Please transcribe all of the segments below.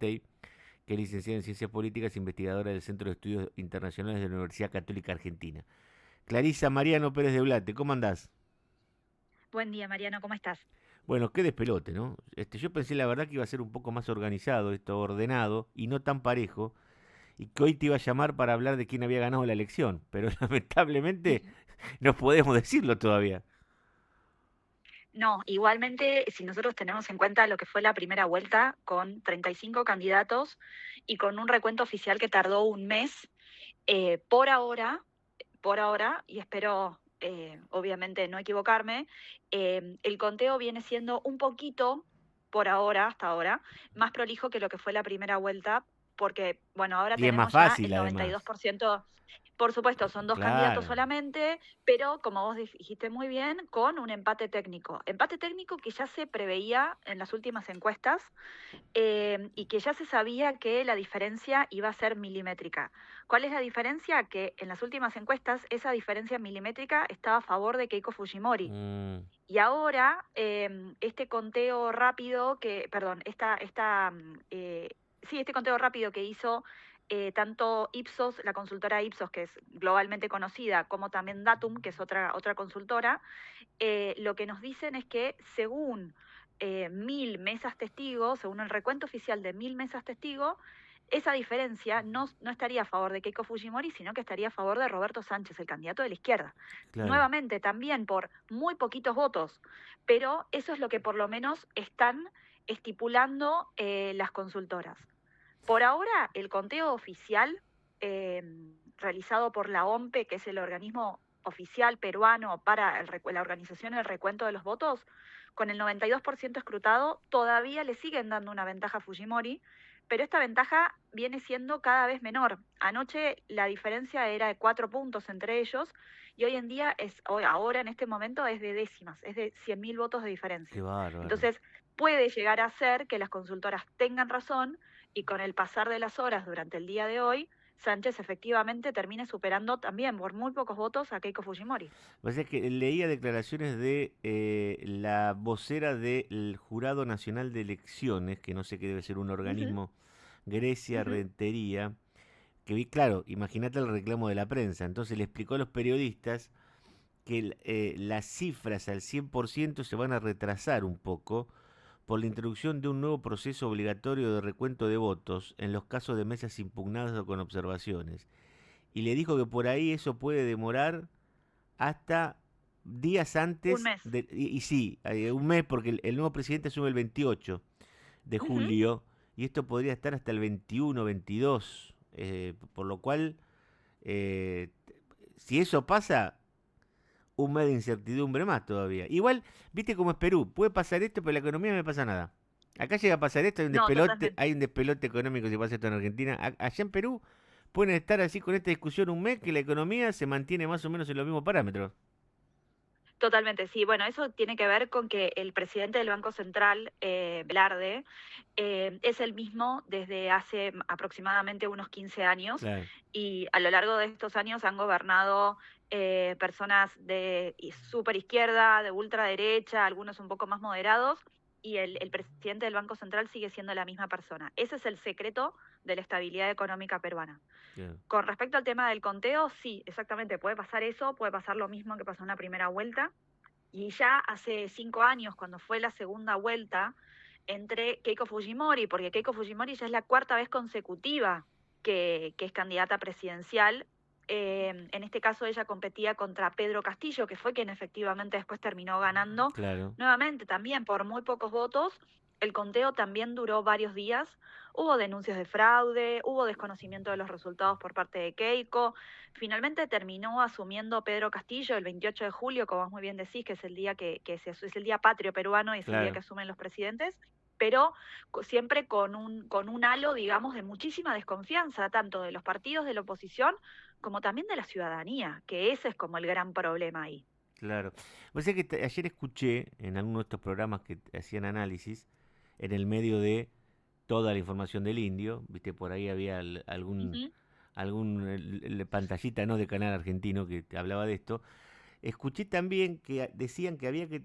Tey, que es licenciada en Ciencias Políticas, investigadora del Centro de Estudios Internacionales de la Universidad Católica Argentina. Clarisa Mariano Pérez de Blate, ¿cómo andás? Buen día, Mariano, ¿cómo estás? Bueno, qué despelote, ¿no? Yo pensé la verdad que iba a ser un poco más organizado, esto ordenado y no tan parejo, y que hoy te iba a llamar para hablar de quién había ganado la elección, pero lamentablemente no podemos decirlo todavía. No, igualmente, si nosotros tenemos en cuenta lo que fue la primera vuelta con 35 candidatos y con un recuento oficial que tardó un mes, por ahora, y espero obviamente no equivocarme, el conteo viene siendo un poquito, por ahora, hasta ahora, más prolijo que lo que fue la primera vuelta, porque, bueno, ahora Y es más tenemos ya fácil el además. 92%. Por supuesto, son dos candidatos Claro. solamente, pero como vos dijiste muy bien, con un empate técnico. Empate técnico que ya se preveía en las últimas encuestas, y que ya se sabía que la diferencia iba a ser milimétrica. ¿Cuál es la diferencia? Que en las últimas encuestas esa diferencia milimétrica estaba a favor de Keiko Fujimori. Mm, Y ahora este conteo rápido perdón, este conteo rápido que hizo tanto Ipsos, la consultora Ipsos, que es globalmente conocida, como también Datum, que es otra consultora, lo que nos dicen es que según 1.000 mesas testigos, según el recuento oficial de 1.000 mesas testigos, esa diferencia no estaría a favor de Keiko Fujimori, sino que estaría a favor de Roberto Sánchez, el candidato de la izquierda. claro. Nuevamente, también por muy poquitos votos, pero eso es lo que por lo menos están estipulando las consultoras. Por ahora, el conteo oficial eh, realizado por la OMPE, que es el organismo oficial peruano para la organización del recuento de los votos, con el 92% escrutado, todavía le siguen dando una ventaja a Fujimori, pero esta ventaja viene siendo cada vez menor. Anoche la diferencia era de 4 puntos entre ellos y hoy en día, ahora en este momento, es de décimas, es de 100.000 votos de Qué diferencia. bárbaro. Entonces, puede llegar a ser que las consultoras tengan razón y con el pasar de las horas durante el día de hoy, Sánchez efectivamente termine superando también por muy pocos votos a Keiko Fujimori. O sea que leía declaraciones de la vocera del Jurado Nacional de Elecciones, que no sé qué debe ser un Ujú, organismo, Grecia ujú. Rentería, que vi, claro, imagínate el reclamo de la prensa. Entonces le explicó a los periodistas que las cifras al 100% se van a retrasar un poco por la introducción de un nuevo proceso obligatorio de recuento de votos en los casos de mesas impugnadas o con observaciones. Y le dijo que por ahí eso puede demorar hasta días Un antes, mes. y sí, un mes, porque el nuevo presidente asume el 28 de Ujú. julio, y esto podría estar hasta el 21, 22, por lo cual, eh, si eso pasa, un mes de incertidumbre más todavía. Igual, viste cómo es Perú, puede pasar esto, pero la economía no me pasa nada. Acá llega a pasar esto, No, totalmente. hay un despelote económico si pasa esto en Argentina. Allá en Perú pueden estar así con esta discusión un mes que la economía se mantiene más o menos en los mismos parámetros. Totalmente, sí. Bueno, eso tiene que ver con que el presidente del Banco Central, Velarde, es el mismo desde hace aproximadamente unos 15 años Claro. y a lo largo de estos años han gobernado personas de super izquierda, de ultraderecha, algunos un poco más moderados, y el presidente del Banco Central sigue siendo la misma persona. Ese es el secreto de la estabilidad económica peruana. Claro. Con respecto al tema del conteo, sí, exactamente, puede pasar eso, puede pasar lo mismo que pasó en la primera vuelta. Y ya hace 5 años, cuando fue la segunda vuelta entre Keiko Fujimori, porque Keiko Fujimori ya es la cuarta vez consecutiva que es candidata presidencial. En este caso ella competía contra Pedro Castillo, que fue quien efectivamente después terminó ganando Claro. nuevamente también por muy pocos votos. El conteo también duró varios días. Hubo denuncias de fraude, hubo desconocimiento de los resultados por parte de Keiko. Finalmente terminó asumiendo Pedro Castillo el 28 de julio, como vos muy bien decís, que es el día es el día patrio peruano y es el día que Claro. asumen los presidentes, pero siempre con un halo, digamos, de muchísima desconfianza, tanto de los partidos de la oposición como también de la ciudadanía, que ese es como el gran problema ahí. Claro. O sea que ayer escuché en alguno de estos programas que hacían análisis, en el medio de toda la información del indio, viste, por ahí había Ujú. algún pantallita no de canal argentino que te hablaba de esto. Escuché también que decían que había que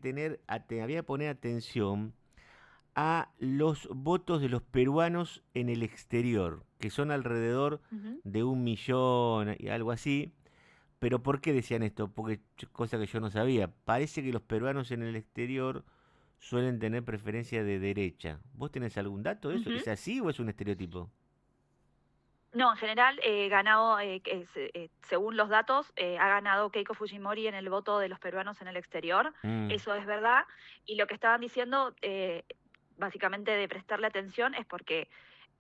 había que poner atención a los votos de los peruanos en el exterior, que son alrededor Ujú. de 1 millón y algo así. Pero ¿por qué decían esto? Porque cosa que yo no sabía. Parece que los peruanos en el exterior suelen tener preferencia de derecha. ¿Vos tenés algún dato de eso? Ujú. ¿Es así o es un estereotipo? No, en general, ganado, según los datos, ha ganado Keiko Fujimori en el voto de los peruanos en el exterior. Mm, Eso es verdad. Y lo que estaban diciendo, básicamente de prestarle atención, es porque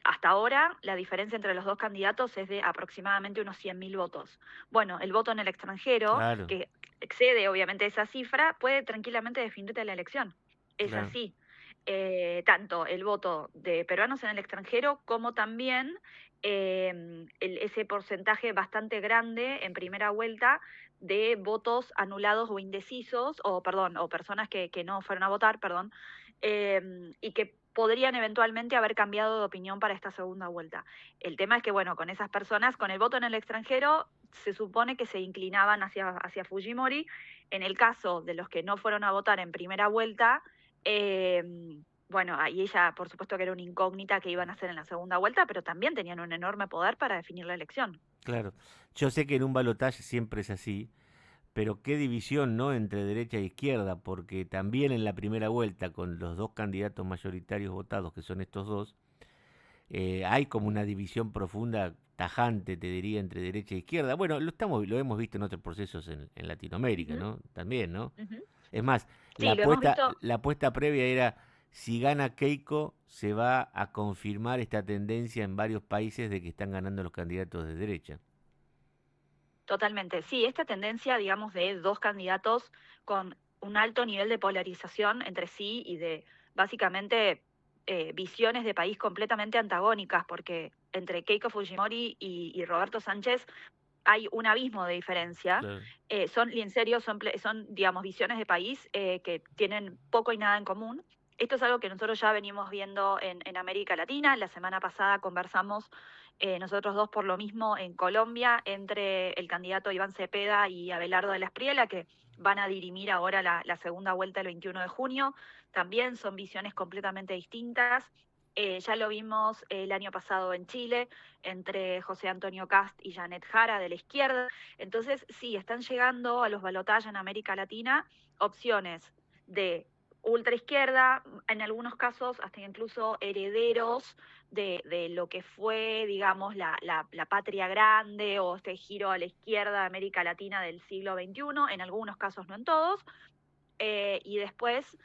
hasta ahora la diferencia entre los dos candidatos es de aproximadamente unos 100.000 votos. Bueno, el voto en el extranjero, claro, que excede obviamente esa cifra, puede tranquilamente definirte la elección. Es claro. así. Tanto el voto de peruanos en el extranjero como también ese porcentaje bastante grande en primera vuelta de votos anulados o indecisos, o perdón, o personas que no fueron a votar, perdón, y que podrían eventualmente haber cambiado de opinión para esta segunda vuelta. El tema es que, bueno, con esas personas, con el voto en el extranjero, se supone que se inclinaban hacia Fujimori. En el caso de los que no fueron a votar en primera vuelta, bueno, ahí ella, por supuesto que era una incógnita que iban a hacer en la segunda vuelta, pero también tenían un enorme poder para definir la elección. Claro. Yo sé que en un balotaje siempre es así, pero qué división, ¿no? Entre derecha e izquierda, porque también en la primera vuelta, con los dos candidatos mayoritarios votados, que son estos dos, hay como una división profunda, tajante, te diría, entre derecha e izquierda. Bueno, lo hemos visto en otros procesos en Latinoamérica, Ujú, ¿no? También, ¿no? ujú. Es más, Sí, lo hemos visto. la apuesta previa era si gana Keiko, se va a confirmar esta tendencia en varios países de que están ganando los candidatos de derecha. Totalmente. Sí, esta tendencia, digamos, de dos candidatos con un alto nivel de polarización entre sí y de básicamente visiones de país completamente antagónicas, porque entre Keiko Fujimori y Roberto Sánchez hay un abismo de diferencia. Claro. Y en serio, son, digamos, visiones de país que tienen poco y nada en común. Esto es algo que nosotros ya venimos viendo en América Latina. La semana pasada conversamos nosotros dos por lo mismo en Colombia entre el candidato Iván Cepeda y Abelardo de la Espriella, que van a dirimir ahora la segunda vuelta el 21 de junio. También son visiones completamente distintas. Ya lo vimos el año pasado en Chile, entre José Antonio Cast y Janet Jara de la izquierda. Entonces, sí, están llegando a los balotajes en América Latina opciones de ultraizquierda, en algunos casos hasta incluso herederos de lo que fue, digamos, la patria grande o este giro a la izquierda de América Latina del siglo XXI, en algunos casos, no en todos, y después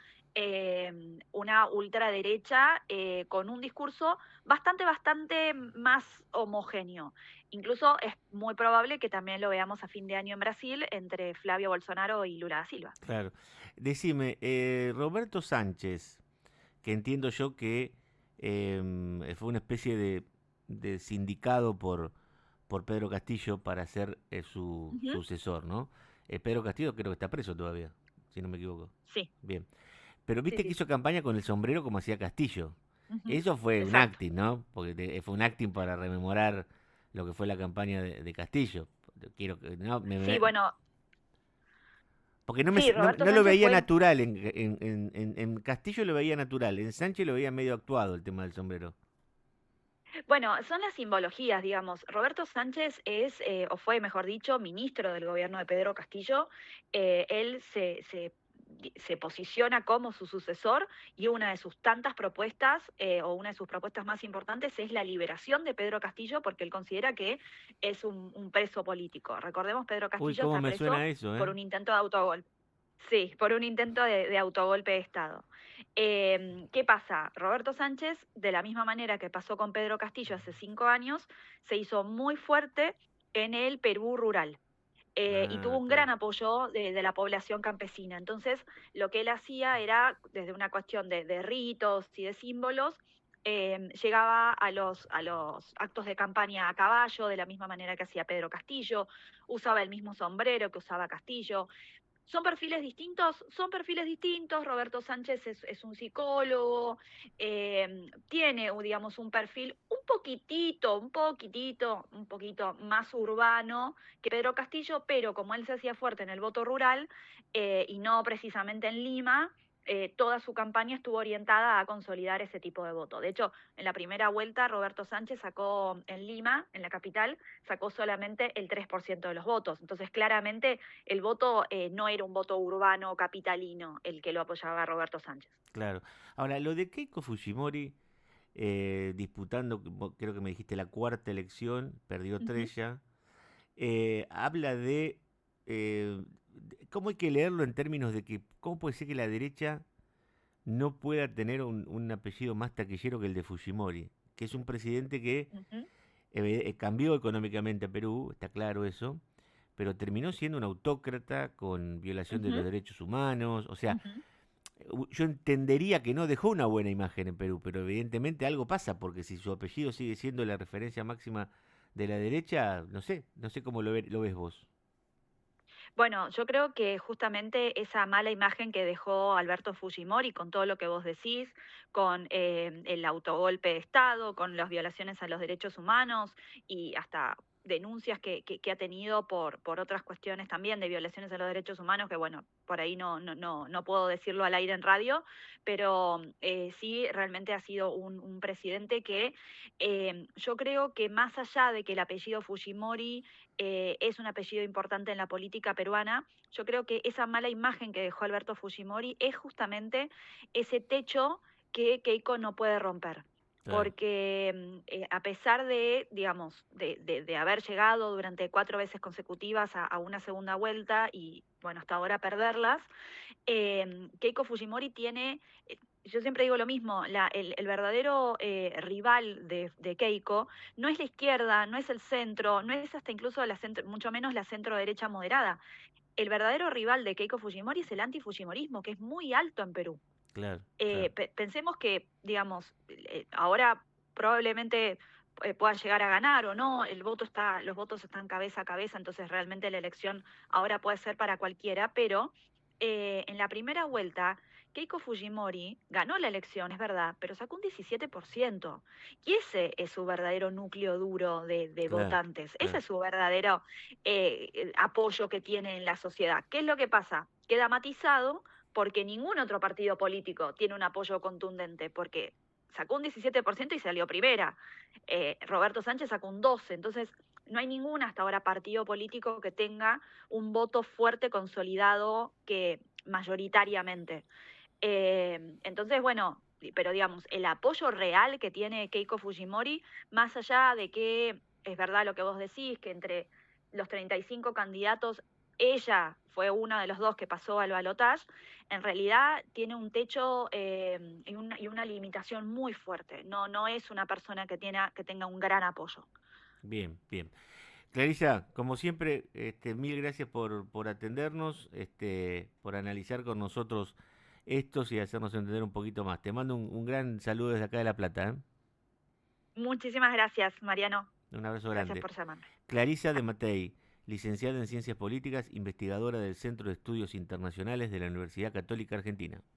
una ultraderecha con un discurso bastante más homogéneo. Incluso es muy probable que también lo veamos a fin de año en Brasil entre Flavio Bolsonaro y Lula da Silva. Claro. Decime, Roberto Sánchez, que entiendo yo que fue una especie de sindicado por Pedro Castillo para ser su Ujú. sucesor, ¿no? Pedro Castillo creo que está preso todavía, si no me equivoco. Sí, Bien. Pero sí, viste que sí. hizo campaña con el sombrero como hacía Castillo. Ujú. Eso fue un Exacto. acting, ¿no? Porque fue un acting para rememorar lo que fue la campaña de Castillo. Quiero que, no, Sí, bueno, porque sí, Roberto no lo Sánchez veía fue. natural, en Castillo lo veía natural, en Sánchez lo veía medio actuado el tema del sombrero. Bueno, son las simbologías, digamos. Roberto Sánchez es, o fue, mejor dicho, ministro del gobierno de Pedro Castillo. Él se posiciona como su sucesor y una de sus tantas propuestas, o una de sus propuestas más importantes, es la liberación de Pedro Castillo porque él considera que es un preso político. Recordemos, Pedro Uy, Castillo cómo está me preso suena eso, por ¿eh? un intento de autogolpe. Sí, por un intento de autogolpe de Estado. ¿Qué pasa? Roberto Sánchez, de la misma manera que pasó con Pedro Castillo hace 5 años, se hizo muy fuerte en el Perú rural. Y tuvo Ah, un gran claro. apoyo de la población campesina. Entonces, lo que él hacía era, desde una cuestión de ritos y de símbolos, llegaba a los actos de campaña a caballo, de la misma manera que hacía Pedro Castillo, usaba el mismo sombrero que usaba Castillo. Son perfiles distintos. Roberto Sánchez es un psicólogo, tiene, digamos, un perfil un poquito más urbano que Pedro Castillo, pero como él se hacía fuerte en el voto rural y no precisamente en Lima, toda su campaña estuvo orientada a consolidar ese tipo de voto. De hecho, en la primera vuelta, Roberto Sánchez sacó en Lima, en la capital, sacó solamente el 3% de los votos. Entonces, claramente, el voto no era un voto urbano capitalino el que lo apoyaba a Roberto Sánchez. Claro. Ahora, lo de Keiko Fujimori disputando, creo que me dijiste, la cuarta elección, perdió Ujú, tres ya, habla ¿cómo hay que leerlo en términos de que, cómo puede ser que la derecha no pueda tener un apellido más taquillero que el de Fujimori? Que es un presidente que ujú, cambió económicamente a Perú, está claro eso, pero terminó siendo un autócrata con violación de los ujú, derechos humanos. O sea, ujú. yo entendería que no dejó una buena imagen en Perú, pero evidentemente algo pasa, porque si su apellido sigue siendo la referencia máxima de la derecha, no sé cómo lo ves vos. Bueno, yo creo que justamente esa mala imagen que dejó Alberto Fujimori con todo lo que vos decís, con el autogolpe de Estado, con las violaciones a los derechos humanos y hasta denuncias que ha tenido por otras cuestiones también de violaciones a los derechos humanos, que bueno, por ahí no puedo decirlo al aire en radio, pero sí realmente ha sido un presidente que yo creo que más allá de que el apellido Fujimori es un apellido importante en la política peruana. Yo creo que esa mala imagen que dejó Alberto Fujimori es justamente ese techo que Keiko no puede romper. Claro. Porque a pesar de, digamos, de haber llegado durante 4 veces consecutivas a una segunda vuelta y, bueno, hasta ahora perderlas, Keiko Fujimori tiene, yo siempre digo lo mismo, el verdadero rival de Keiko no es la izquierda, no es el centro, no es hasta incluso la centro, mucho menos la centro derecha moderada. El verdadero rival de Keiko Fujimori es el antifujimorismo, que es muy alto en Perú. Claro, claro. Pensemos que, digamos, ahora probablemente pueda llegar a ganar o no, los votos están cabeza a cabeza, entonces realmente la elección ahora puede ser para cualquiera, pero en la primera vuelta, Keiko Fujimori ganó la elección, es verdad, pero sacó un 17%. Y ese es su verdadero núcleo duro de Claro, votantes, ese claro. es su verdadero apoyo que tiene en la sociedad. ¿Qué es lo que pasa? Queda matizado porque ningún otro partido político tiene un apoyo contundente, porque sacó un 17% y salió primera. Roberto Sánchez sacó un 12%, entonces no hay ningún hasta ahora partido político que tenga un voto fuerte, consolidado, que mayoritariamente. Entonces, bueno, pero digamos, el apoyo real que tiene Keiko Fujimori, más allá de que es verdad lo que vos decís, que entre los 35 candidatos, ella fue uno de los dos que pasó al balotaje, en realidad tiene un techo y una limitación muy fuerte. No es una persona que tenga un gran apoyo. Bien, bien. Clarisa, como siempre, mil gracias por atendernos, por analizar con nosotros estos y hacernos entender un poquito más. Te mando un gran saludo desde acá de La Plata, ¿eh? Muchísimas gracias, Mariano. Un abrazo Gracias grande. por llamarme. Clarisa de Matei, licenciada en Ciencias Políticas, investigadora del Centro de Estudios Internacionales de la Universidad Católica Argentina.